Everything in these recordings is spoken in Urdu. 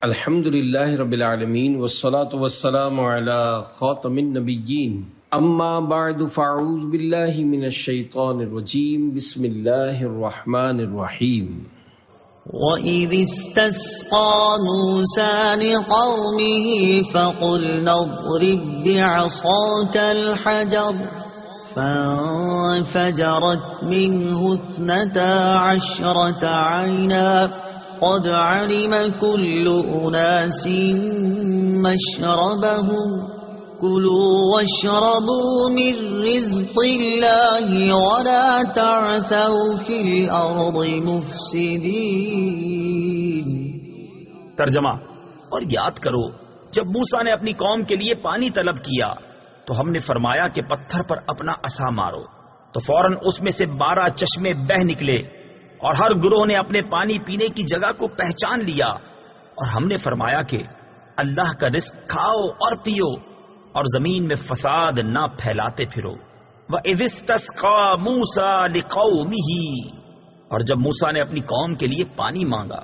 الحمد للہ رب العالمین والصلاة والسلام علی خاتم النبیین اما بعد فاعوذ باللہ من الشیطان الرجیم بسم اللہ الرحمن الرحیم وَإِذِ اسْتَسْقَىٰ مُوسَىٰ لِقَوْمِهِ فَقُلْنَا اضْرِب بِّعَصَاكَ الْحَجَرَ فَانفَجَرَتْ مِنْهُ 12 عَيْنًا قد علم كل أناس مشربهم كلوا واشربوا من رزق الله ولا تعثوا في الأرض مفسدين۔ ترجمہ: اور یاد کرو جب موسیٰ نے اپنی قوم کے لیے پانی طلب کیا تو ہم نے فرمایا کہ پتھر پر اپنا عصا مارو، تو فوراً اس میں سے 12 چشمے بہہ نکلے اور ہر گروہ نے اپنے پانی پینے کی جگہ کو پہچان لیا، اور ہم نے فرمایا کہ اللہ کا رزق کھاؤ اور پیو اور زمین میں فساد نہ پھیلاتے پھرو۔ وَإِذِ اسْتَسْقَىٰ مُوسَىٰ لِقَوْمِهِ، اور جب موسیٰ نے اپنی قوم کے لیے پانی مانگا۔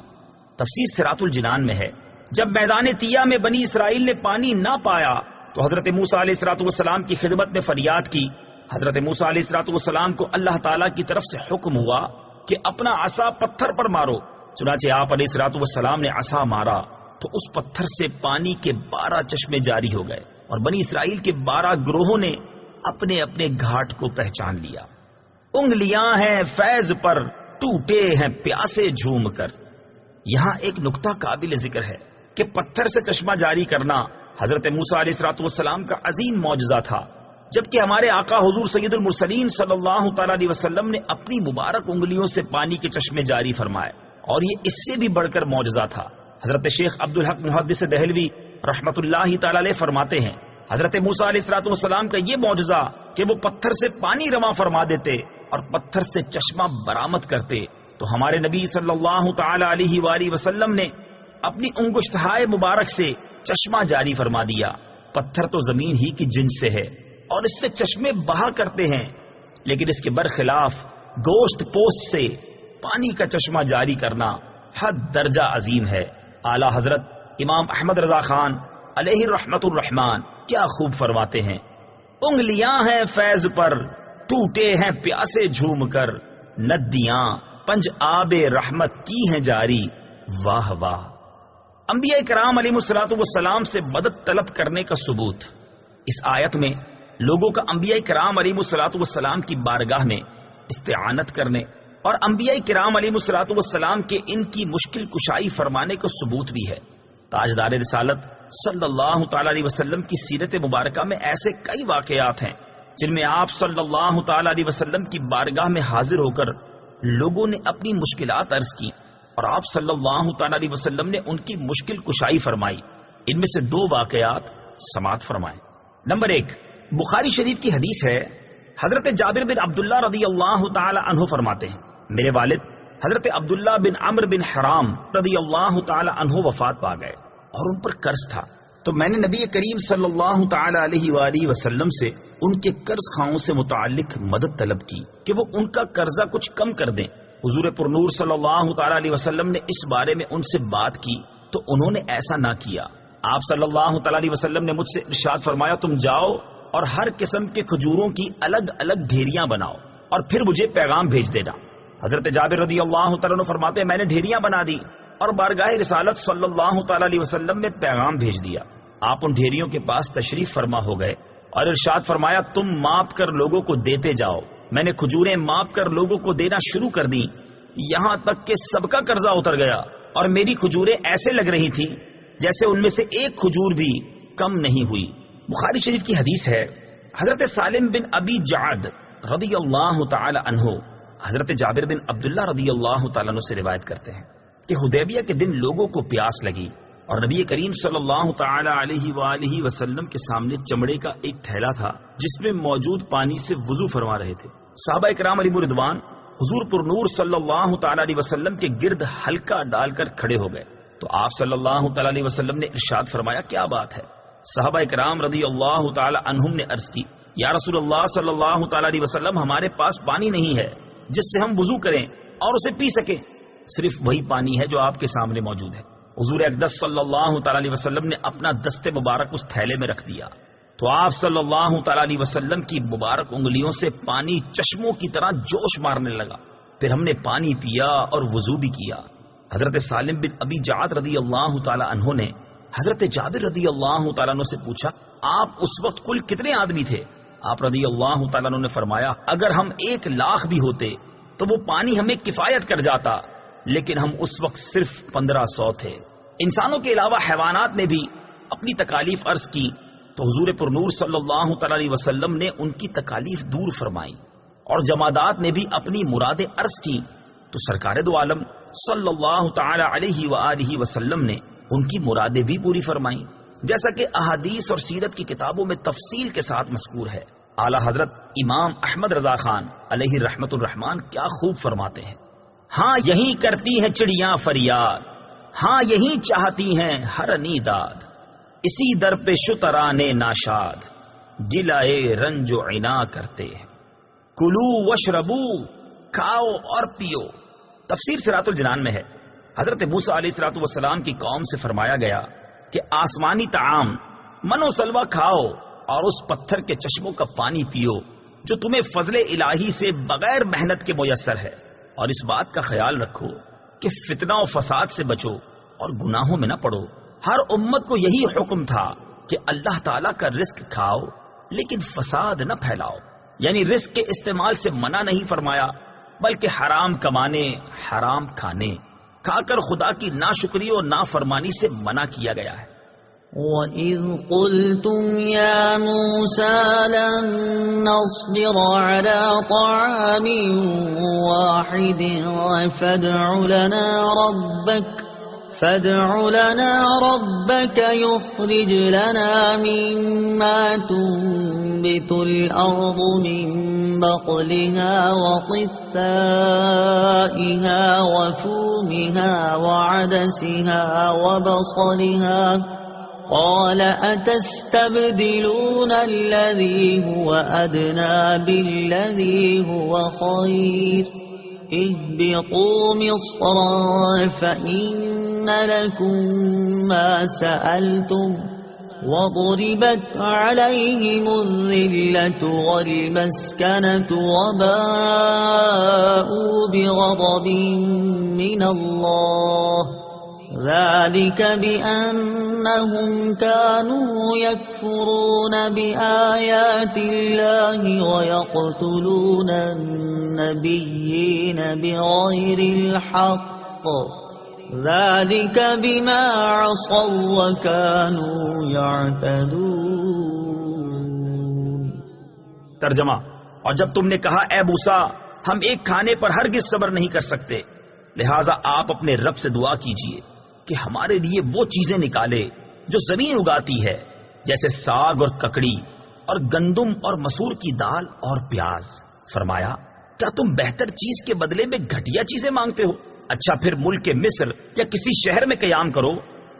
تفسیر صراط الجنان میں ہے، جب میدان طیہ میں بنی اسرائیل نے پانی نہ پایا تو حضرت موسیٰ علیہ السلام کی خدمت میں فریاد کی۔ حضرت موسیٰ علیہ السلام کو اللہ تعالیٰ کی طرف سے حکم ہوا کہ اپنا عصا پتھر پر مارو، چنانچہ آپ علیہ السلام نے عصا مارا تو اس پتھر سے پانی کے 12 چشمے جاری ہو گئے، اور بنی اسرائیل کے 12 گروہوں نے اپنے اپنے گھاٹ کو پہچان لیا۔ انگلیاں ہیں فیض پر، ٹوٹے ہیں پیاسے جھوم کر۔ یہاں ایک نقطہ قابل ذکر ہے کہ پتھر سے چشمہ جاری کرنا حضرت موسیٰ علیہ السلام کا عظیم معجزہ تھا، جبکہ ہمارے آقا حضور سید المرسلین صلی اللہ تعالی علیہ وسلم نے اپنی مبارک انگلیوں سے پانی کے چشمے جاری فرمائے، اور یہ اس سے بھی بڑھ کر معجزہ تھا۔ حضرت شیخ عبدالحق محدث دہلوی رحمت اللہ تعالی علیہ فرماتے ہیں، حضرت موسیٰ علیہ السلام کا یہ معجزہ کہ وہ پتھر سے پانی رواں فرما دیتے اور پتھر سے چشمہ برآمد کرتے، تو ہمارے نبی صلی اللہ تعالی علیہ وآلہ وسلم نے اپنی انگشتہائے مبارک سے چشمہ جاری فرما دیا۔ پتھر تو زمین ہی کی جنس سے ہے اور اس سے چشمے بہا کرتے ہیں، لیکن اس کے برخلاف گوشت پوست سے پانی کا چشمہ جاری کرنا حد درجہ عظیم ہے۔ اعلی حضرت امام احمد رضا خان علیہ رحمت الرحمان کیا خوب فرماتے ہیں، انگلیاں ہیں فیض پر، ٹوٹے ہیں پیاسے جھوم کر، ندیاں پنج آب رحمت کی ہیں جاری، واہ واہ۔ انبیاء کرام علیہ السلام سے مدد طلب کرنے کا ثبوت۔ اس آیت میں لوگوں کا انبیاء کرام علیہ السلام کی بارگاہ میں استعانت کرنے اور انبیاء کرام علیہ السلام کے ان کی مشکل کشائی فرمانے کا ثبوت بھی ہے۔ تاجدار رسالت صلی اللہ تعالی علیہ وسلم کی سیرت مبارکہ میں ایسے کئی واقعات ہیں جن میں آپ صلی اللہ تعالی علیہ وسلم کی بارگاہ میں حاضر ہو کر لوگوں نے اپنی مشکلات عرض کی اور آپ صلی اللہ تعالی علیہ وسلم نے ان کی مشکل کشائی فرمائی۔ ان میں سے 2 واقعات سماعت فرمائیں۔ نمبر 1، بخاری شریف کی حدیث ہے، حضرت جابر بن عبداللہ رضی اللہ تعالی عنہ فرماتے ہیں، میرے والد حضرت عبداللہ بن عمرو بن حرام رضی اللہ تعالی عنہ وفات پا گئے اور ان پر قرض تھا، تو میں نے نبی کریم صلی اللہ تعالی علیہ وآلہ وسلم سے ان کے قرض خواہوں سے متعلق مدد طلب کی کہ وہ ان کا قرضہ کچھ کم کر دیں۔ حضور پر نور صلی اللہ تعالی علیہ وسلم نے اس بارے میں ان سے بات کی تو انہوں نے ایسا نہ کیا۔ آپ صلی اللہ تعالی علیہ وسلم نے مجھ سے ارشاد فرمایا، تم جاؤ اور ہر قسم کے کھجوروں کی الگ الگ ڈھیریاں بناؤ اور پھر مجھے پیغام بھیج دینا۔ حضرت جابر رضی اللہ تعالیٰ عنہ فرماتے ہیں، میں نے ڈھیریاں بنا دی اور بارگاہ رسالت صلی اللہ تعالی علیہ وسلم میں پیغام بھیج دیا۔ آپ ان ڈھیریوں کے پاس تشریف فرما ہو گئے اور ارشاد فرمایا، تم ماپ کر لوگوں کو دیتے جاؤ۔ میں نے کھجوریں ماپ کر لوگوں کو دینا شروع کر دی، یہاں تک کہ سب کا قرضہ اتر گیا اور میری کھجوریں ایسے لگ رہی تھی جیسے ان میں سے ایک کھجور بھی کم نہیں ہوئی۔ بخاری شریف کی حدیث ہے، حضرت سالم بن ابی جعد رضی اللہ تعالی عنہ حضرت جابر بن عبداللہ رضی اللہ تعالی عنہ سے روایت کرتے ہیں کہ حدیبیہ کے دن لوگوں کو پیاس لگی اور نبی کریم صلی اللہ تعالی علیہ وآلہ وسلم کے سامنے چمڑے کا ایک تھیلا تھا جس میں موجود پانی سے وضو فرما رہے تھے۔ صحابہ کرام علیہ رضوان حضور پر نور صلی اللہ تعالی علیہ وسلم کے گرد ہلکا ڈال کر کھڑے ہو گئے، تو آپ صلی اللہ تعالی علیہ وسلم نے ارشاد فرمایا، کیا بات ہے؟ صحابہ کرام رضی اللہ تعالی عنہم نے عرض کی، یا رسول اللہ صلی اللہ تعالی علیہ وسلم، ہمارے پاس پانی نہیں ہے جس سے ہم وضو کریں اور اسے پی سکیں، صرف وہی پانی ہے جو آپ کے سامنے موجود ہے۔ حضور اقدس صلی اللہ تعالی علیہ وسلم نے اپنا دست مبارک اس تھیلے میں رکھ دیا تو آپ صلی اللہ تعالی علیہ وسلم کی مبارک انگلیوں سے پانی چشموں کی طرح جوش مارنے لگا. پھر ہم نے پانی پیا اور وضو بھی کیا. حضرت سالم بن ابی جعد رضی اللہ تعالی عنہ نے حضرت جابر رضی اللہ تعالیٰ عنہ سے پوچھا آپ اس وقت کل کتنے آدمی تھے؟ آپ رضی اللہ تعالیٰ عنہ نے فرمایا اگر ہم 1,00,000 بھی ہوتے تو وہ پانی ہمیں کفایت کر جاتا، لیکن ہم اس وقت صرف 1500 تھے. انسانوں کے علاوہ حیوانات نے بھی اپنی تکالیف عرض کی تو حضور پر نور صلی اللہ تعالی علیہ وسلم نے ان کی تکالیف دور فرمائی، اور جمادات نے بھی اپنی مرادیں عرض کی تو سرکار دو عالم صلی اللہ تعالی علیہ وآلہ وسلم نے ان کی مرادیں بھی پوری فرمائیں، جیسا کہ احادیث اور سیرت کی کتابوں میں تفصیل کے ساتھ مذکور ہے. اعلی حضرت امام احمد رضا خان علیہ رحمت الرحمان کیا خوب فرماتے ہیں، ہاں یہی کرتی ہیں چڑیاں فریاد، ہاں یہی چاہتی ہیں ہر نیداد، اسی در پہ شترانے ناشاد گلائے رنج و عنا کرتے ہیں. کلو وشربو، کھاؤ اور پیو. تفسیر صراط الجنان میں ہے حضرت موسیٰ علیہ الصلوۃ والسلام کی قوم سے فرمایا گیا کہ آسمانی طعام من و سلوہ کھاؤ اور اس پتھر کے چشموں کا پانی پیو جو تمہیں فضل الہی سے بغیر محنت کے میسر ہے، اور اس بات کا خیال رکھو کہ فتنہ و فساد سے بچو اور گناہوں میں نہ پڑو. ہر امت کو یہی حکم تھا کہ اللہ تعالیٰ کا رزق کھاؤ لیکن فساد نہ پھیلاؤ، یعنی رزق کے استعمال سے منع نہیں فرمایا بلکہ حرام کمانے، حرام کھانے، کھا کر خدا کی ناشکری اور نافرمانی سے منع کیا گیا ہے. وَإِذْ قُلْتُمْ يَا مُوسَى لَن نَّصْبِرَ عَلَىٰ طَعَامٍ وَاحِدٍ فَادْعُ لَنَا رَبَّكَ يُخْرِجْ لَنَا مِمَّا تُنبِتُ الْأَرْضُ مِن بَقْلِهَا وَقِثَّائِهَا وَفُومِهَا وَعَدَسِهَا وَبَصَلِهَا قَالَ أَتَسْتَبْدِلُونَ الَّذِي هُوَ أَدْنَىٰ بِالَّذِي هُوَ خَيْرٌ اهْبِطُوا مِصْرًا فَإِنَّ لَكُم مَّا سَأَلْتُمْ وَضُرِبَتْ عَلَيْهِمُ الذِّلَّةُ وَالْمَسْكَنَةُ وَبَاءُوا بِغَضَبٍ مِّنَ اللَّهِ ذَلِكَ بِأَنَّهُمْ كَانُوا يَكْفُرُونَ بِآيَاتِ اللَّهِ وَيَقْتُلُونَ النَّبِيِّينَ بِغَيْرِ الْحَقِّ ذَلِكَ بِمَا عَصَوا وَكَانُوا يَعْتَدُونَ. ترجمہ: اور جب تم نے کہا اے موسیٰ ہم ایک کھانے پر ہرگز صبر نہیں کر سکتے، لہٰذا آپ اپنے رب سے دعا کیجئے کہ ہمارے لیے وہ چیزیں نکالے جو زمین اگاتی ہے، جیسے ساگ اور ککڑی اور گندم اور مسور کی دال اور پیاز. فرمایا کیا تم بہتر چیز کے بدلے میں گھٹیا چیزیں مانگتے ہو؟ اچھا پھر ملک مصر یا کسی شہر میں قیام کرو،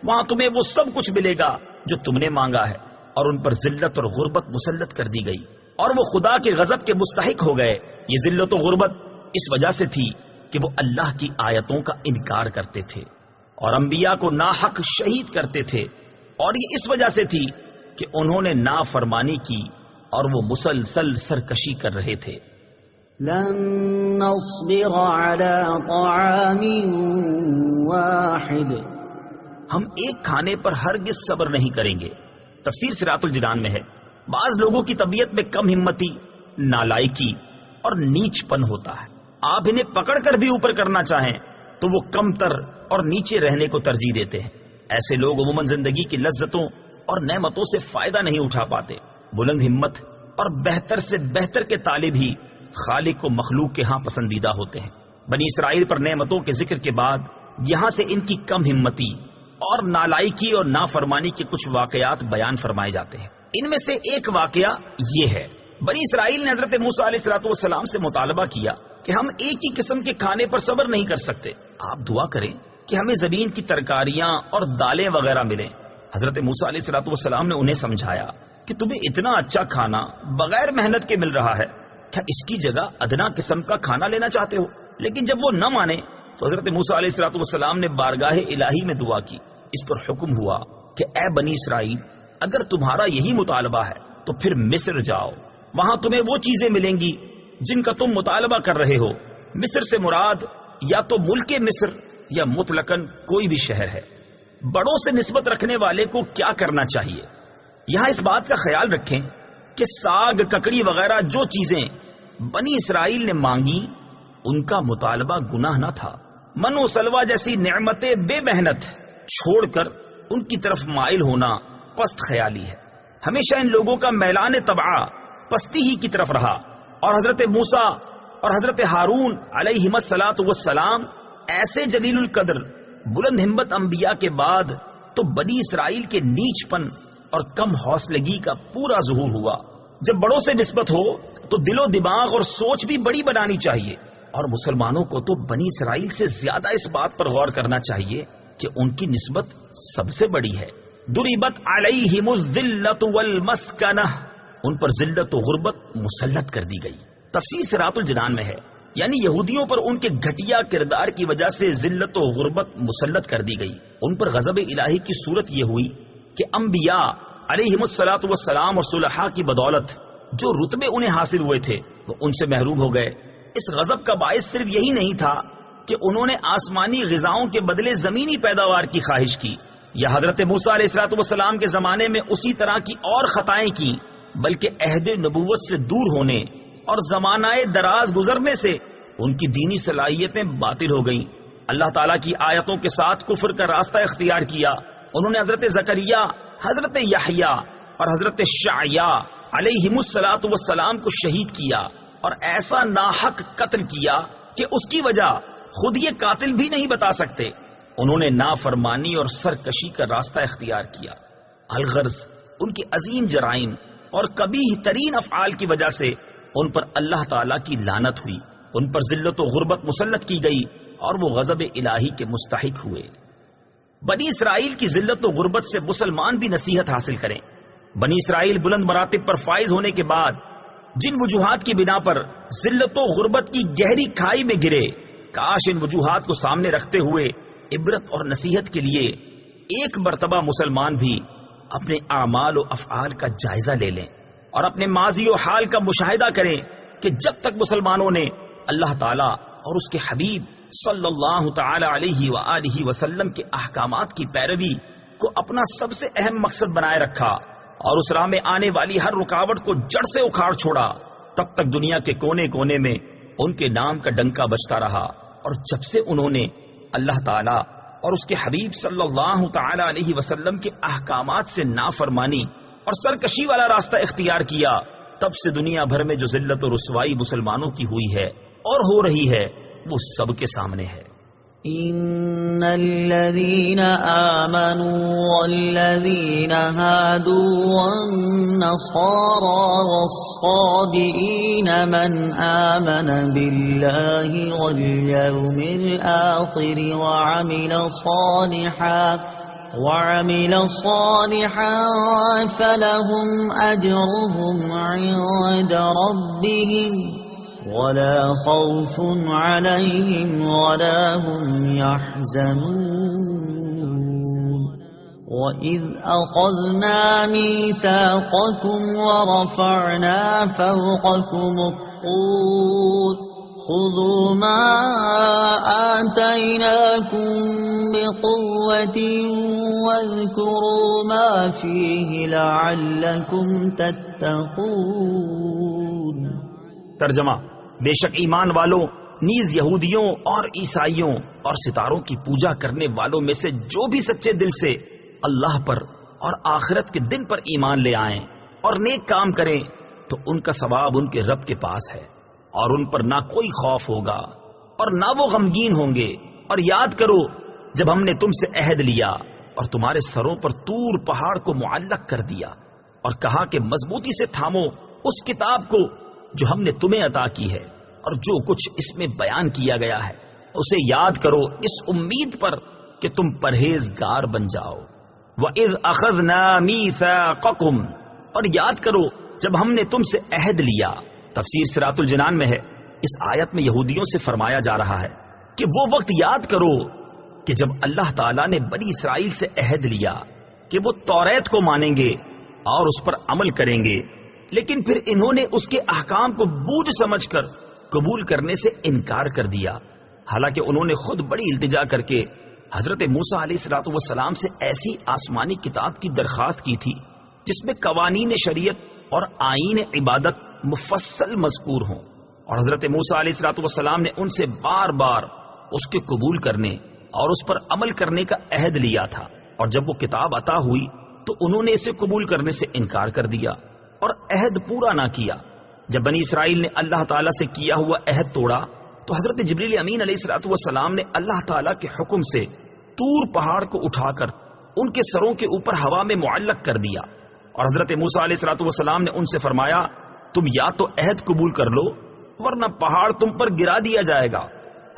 وہاں تمہیں وہ سب کچھ ملے گا جو تم نے مانگا ہے. اور ان پر ذلت اور غربت مسلط کر دی گئی اور وہ خدا کے غضب کے مستحق ہو گئے. یہ ذلت و غربت اس وجہ سے تھی کہ وہ اللہ کی آیتوں کا انکار کرتے تھے اور انبیاء کو ناحق شہید کرتے تھے، اور یہ اس وجہ سے تھی کہ انہوں نے نافرمانی کی اور وہ مسلسل سرکشی کر رہے تھے. لن نصبر على طعام واحد، ہم ایک کھانے پر ہرگز صبر نہیں کریں گے. تفسیر صراط الجنان میں ہے بعض لوگوں کی طبیعت میں کم ہمتی، نالائکی اور نیچ پن ہوتا ہے. آپ انہیں پکڑ کر بھی اوپر کرنا چاہیں تو وہ کم تر اور نیچے رہنے کو ترجیح دیتے ہیں. ایسے لوگ عموماً زندگی کی لذتوں اور نعمتوں سے فائدہ نہیں اٹھا پاتے. بلند ہمت اور بہتر سے بہتر کے طالب ہی خالق و مخلوق کے ہاں پسندیدہ ہوتے ہیں. بنی اسرائیل پر نعمتوں کے ذکر کے بعد یہاں سے ان کی کم ہمتی اور نالائکی اور نافرمانی کے کچھ واقعات بیان فرمائے جاتے ہیں. ان میں سے ایک واقعہ یہ ہے، بنی اسرائیل نے حضرت موسیٰ علیہ الصلوۃ والسلام سے مطالبہ کیا کہ ہم ایک ہی قسم کے کھانے پر صبر نہیں کر سکتے، آپ دعا کریں کہ ہمیں زمین کی ترکاریاں اور دالیں وغیرہ ملیں. حضرت موسیٰ علیہ الصلوۃ والسلام نے انہیں سمجھایا کہ تمہیں اتنا اچھا کھانا بغیر محنت کے مل رہا ہے، کیا اس کی جگہ ادنا قسم کا کھانا لینا چاہتے ہو؟ لیکن جب وہ نہ مانے تو حضرت موسیٰ علیہ الصلوۃ والسلام نے بارگاہ الہی میں دعا کی. اس پر حکم ہوا کہ اے بنی اسرائیل، اگر تمہارا یہی مطالبہ ہے تو پھر مصر جاؤ، وہاں تمہیں وہ چیزیں ملیں گی جن کا تم مطالبہ کر رہے ہو. مصر سے مراد یا تو ملک مصر یا مطلقاً کوئی بھی شہر ہے. بڑوں سے نسبت رکھنے والے کو کیا کرنا چاہیے؟ یہاں اس بات کا خیال رکھیں کہ ساگ، ککڑی وغیرہ جو چیزیں بنی اسرائیل نے مانگی ان کا مطالبہ گناہ نہ تھا. من و سلوہ جیسی نعمتیں بے محنت چھوڑ کر ان کی طرف مائل ہونا پست خیالی ہے. ہمیشہ ان لوگوں کا میلان طبع پستی ہی کی طرف رہا، اور حضرت موسیٰ اور حضرت ہارون علیہم الصلاۃ والسلام ایسے جلیل القدر بلند ہمت انبیاء کے بعد تو بنی اسرائیل کے نیچ پن اور کم حوصلگی کا پورا ظہور ہوا. جب بڑوں سے نسبت ہو تو دل و دماغ اور سوچ بھی بڑی بنانی چاہیے، اور مسلمانوں کو تو بنی اسرائیل سے زیادہ اس بات پر غور کرنا چاہیے کہ ان کی نسبت سب سے بڑی ہے. ضربت علیہم الذلۃ والمسکنہ، ان پر ذلت و غربت مسلط کر دی گئی. تفسیر صراط الجنان میں ہے، یعنی یہودیوں پر ان کے گھٹیا کردار کی وجہ سے ذلت و غربت مسلط کر دی گئی. ان پر غضب الہی کی صورت یہ ہوئی کہ انبیاء علیہم الصلاۃ والسلام اور صلحاء کی بدولت جو رتبے انہیں حاصل ہوئے تھے وہ ان سے محروم ہو گئے. اس غضب کا باعث صرف یہی نہیں تھا کہ انہوں نے آسمانی غذاؤں کے بدلے زمینی پیداوار کی خواہش کی، یا حضرت موسیٰ علیہ الصلوۃ والسلام کے زمانے میں اسی طرح کی اور خطائیں کی، بلکہ عہد نبوت سے دور ہونے اور زمانہ دراز گزرنے سے ان کی دینی صلاحیتیں باطل ہو گئیں. اللہ تعالیٰ کی آیتوں کے ساتھ کفر کا راستہ اختیار کیا. انہوں نے حضرت زکریا، حضرت یحییٰ اور حضرت شعیاء علیہم الصلاۃ والسلام کو شہید کیا، اور ایسا ناحق قتل کیا کہ اس کی وجہ خود یہ قاتل بھی نہیں بتا سکتے. انہوں نے نافرمانی اور سرکشی کا راستہ اختیار کیا. الغرض ان کے عظیم جرائم اور قبیح ترین افعال کی وجہ سے ان پر اللہ تعالیٰ کی لعنت ہوئی. ان پر ذلت و غربت مسلط کی گئی اور وہ غضب الہی کے مستحق ہوئے. بنی اسرائیل کی ذلت و غربت سے مسلمان بھی نصیحت حاصل کریں. بنی اسرائیل بلند مراتب پر فائز ہونے کے بعد جن وجوہات کی بنا پر ذلت و غربت کی گہری کھائی میں گرے، کاش ان وجوہات کو سامنے رکھتے ہوئے عبرت اور نصیحت کے لیے ایک مرتبہ مسلمان بھی اپنے اعمال و افعال کا جائزہ لے لیں اور اپنے ماضی و حال کا مشاہدہ کریں کہ جب تک مسلمانوں نے اللہ تعالیٰ اور اس کے حبیب صلی اللہ تعالی علیہ وآلہ وسلم کے احکامات کی پیروی کو اپنا سب سے اہم مقصد بنائے رکھا اور اس راہ میں آنے والی ہر رکاوٹ کو جڑ سے اکھاڑ چھوڑا، تب تک دنیا کے کونے کونے میں ان کے نام کا ڈنکا بجتا رہا. اور جب سے انہوں نے اللہ تعالیٰ اور اس کے حبیب صلی اللہ تعالی علیہ وسلم کے احکامات سے نافرمانی اور سرکشی والا راستہ اختیار کیا، تب سے دنیا بھر میں جو ذلت و رسوائی مسلمانوں کی ہوئی ہے اور ہو رہی ہے وہ سب کے سامنے ہے. ان الذين آمنوا والذين هادوا والنصارى والصابئين من آمن بالله واليوم الآخر وعمل صالحا فلهم أجرهم عند ربهم ولا خوف عليهم ولا هم يحزنون. وإذ أخذنا ميثاقكم ورفعنا فوقكم الطور خذوا ما آتيناكم بقوة واذكروا ما فيه لعلكم تتقون. ترجمہ: بے شک ایمان والوں نیز یہودیوں اور عیسائیوں اور ستاروں کی پوجا کرنے والوں میں سے جو بھی سچے دل سے اللہ پر اور آخرت کے دن پر ایمان لے آئیں اور نیک کام کریں تو ان کا ثواب ان کے رب کے پاس ہے، اور ان پر نہ کوئی خوف ہوگا اور نہ وہ غمگین ہوں گے. اور یاد کرو جب ہم نے تم سے عہد لیا اور تمہارے سروں پر طور پہاڑ کو معلق کر دیا اور کہا کہ مضبوطی سے تھامو اس کتاب کو جو ہم نے تمہیں عطا کی ہے اور جو کچھ اس میں بیان کیا گیا ہے، اسے یاد کرو اس امید پر کہ تم پرہیزگار بن جاؤ. وَإِذْ أَخَذْنَا مِيثَاقَكُمْ، اور یاد کرو جب ہم نے تم سے عہد لیا. تفسیر صراط الجنان میں ہے اس آیت میں یہودیوں سے فرمایا جا رہا ہے کہ وہ وقت یاد کرو کہ جب اللہ تعالیٰ نے بنی اسرائیل سے عہد لیا کہ وہ توریت کو مانیں گے اور اس پر عمل کریں گے، لیکن پھر انہوں نے اس کے احکام کو بوجھ سمجھ کر قبول کرنے سے انکار کر دیا، حالانکہ انہوں نے خود بڑی التجا کر کے حضرت موسیٰ علیہ الصلوۃ والسلام سے ایسی آسمانی کتاب کی درخواست کی تھی جس میں قوانین شریعت اور آئین عبادت مفصل مذکور ہوں، اور حضرت موسیٰ علیہ الصلوۃ والسلام نے ان سے بار بار اس کے قبول کرنے اور اس پر عمل کرنے کا عہد لیا تھا، اور جب وہ کتاب عطا ہوئی تو انہوں نے اسے قبول کرنے سے انکار کر دیا اور عہد پورا نہ کیا۔ جب بنی اسرائیل نے اللہ تعالیٰ سے کیا ہوا عہد توڑا تو حضرت جبریل امین علیہ الصلوۃ والسلام نے اللہ تعالیٰ کے حکم سے طور پہاڑ کو اٹھا کر ان کے سروں کے اوپر ہوا میں معلق کر دیا، اور حضرت موسیٰ علیہ الصلوۃ والسلام نے ان سے فرمایا تم یا تو عہد قبول کر لو ورنہ پہاڑ تم پر گرا دیا جائے گا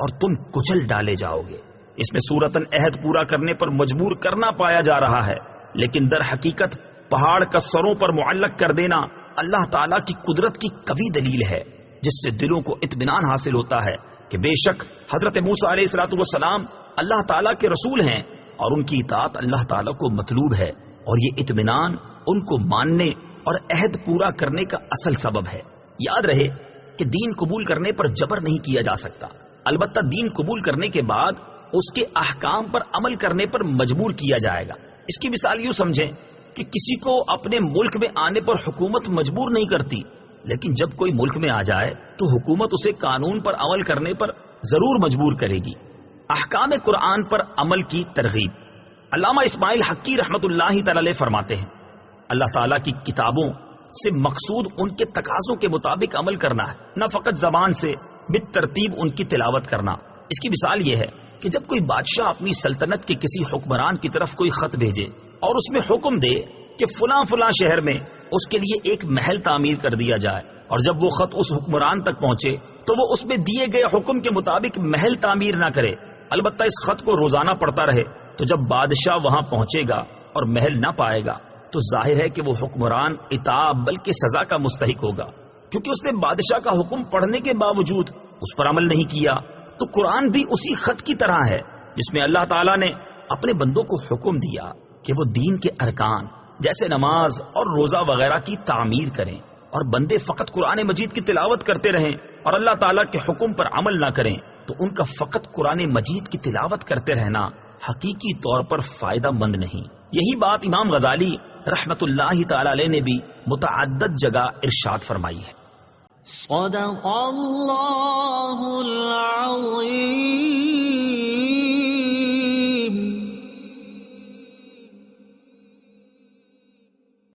اور تم کچل ڈالے جاؤ گے۔ اس میں صورتاً عہد پورا کرنے پر مجبور کرنا پایا جا رہا ہے، لیکن در حقیقت پہاڑ کا سروں پر معلق کر دینا اللہ تعالیٰ کی قدرت کی قوی دلیل ہے، جس سے دلوں کو اطمینان حاصل ہوتا ہے کہ بے شک حضرت موسیٰ علیہ الصلوۃ والسلام اللہ تعالیٰ کے رسول ہیں اور ان کی اطاعت اللہ تعالیٰ کو مطلوب ہے، اور یہ اطمینان ان کو ماننے اور عہد پورا کرنے کا اصل سبب ہے۔ یاد رہے کہ دین قبول کرنے پر جبر نہیں کیا جا سکتا، البتہ دین قبول کرنے کے بعد اس کے احکام پر عمل کرنے پر مجبور کیا جائے گا۔ اس کی مثال یوں سمجھیں کہ کسی کو اپنے ملک میں آنے پر حکومت مجبور نہیں کرتی، لیکن جب کوئی ملک میں آ جائے تو حکومت اسے قانون پر عمل کرنے پر ضرور مجبور کرے گی۔ احکام قرآن پر عمل کی ترغیب۔ علامہ اسماعیل حقی رحمت اللہ تعالی علیہ فرماتے ہیں اللہ تعالیٰ کی کتابوں سے مقصود ان کے تقاضوں کے مطابق عمل کرنا ہے، نہ فقط زبان سے بالترتیب ان کی تلاوت کرنا۔ اس کی مثال یہ ہے کہ جب کوئی بادشاہ اپنی سلطنت کے کسی حکمران کی طرف کوئی خط بھیجے اور اس میں حکم دے کہ فلاں فلاں شہر میں اس کے لیے ایک محل تعمیر کر دیا جائے، اور جب وہ خط اس حکمران تک پہنچے تو وہ اس میں دیے گئے حکم کے مطابق محل تعمیر نہ کرے، البتہ اس خط کو روزانہ پڑھتا رہے، تو جب بادشاہ وہاں پہنچے گا اور محل نہ پائے گا تو ظاہر ہے کہ وہ حکمران عتاب بلکہ سزا کا مستحق ہوگا، کیونکہ اس نے بادشاہ کا حکم پڑھنے کے باوجود اس پر عمل نہیں کیا۔ تو قرآن بھی اسی خط کی طرح ہے جس میں اللہ تعالیٰ نے اپنے بندوں کو حکم دیا کہ وہ دین کے ارکان جیسے نماز اور روزہ وغیرہ کی تعمیر کریں، اور بندے فقط قرآن مجید کی تلاوت کرتے رہیں اور اللہ تعالیٰ کے حکم پر عمل نہ کریں، تو ان کا فقط قرآن مجید کی تلاوت کرتے رہنا حقیقی طور پر فائدہ مند نہیں۔ یہی بات امام غزالی رحمت اللہ تعالی علیہ نے بھی متعدد جگہ ارشاد فرمائی ہے۔ صدق اللہ العظیم۔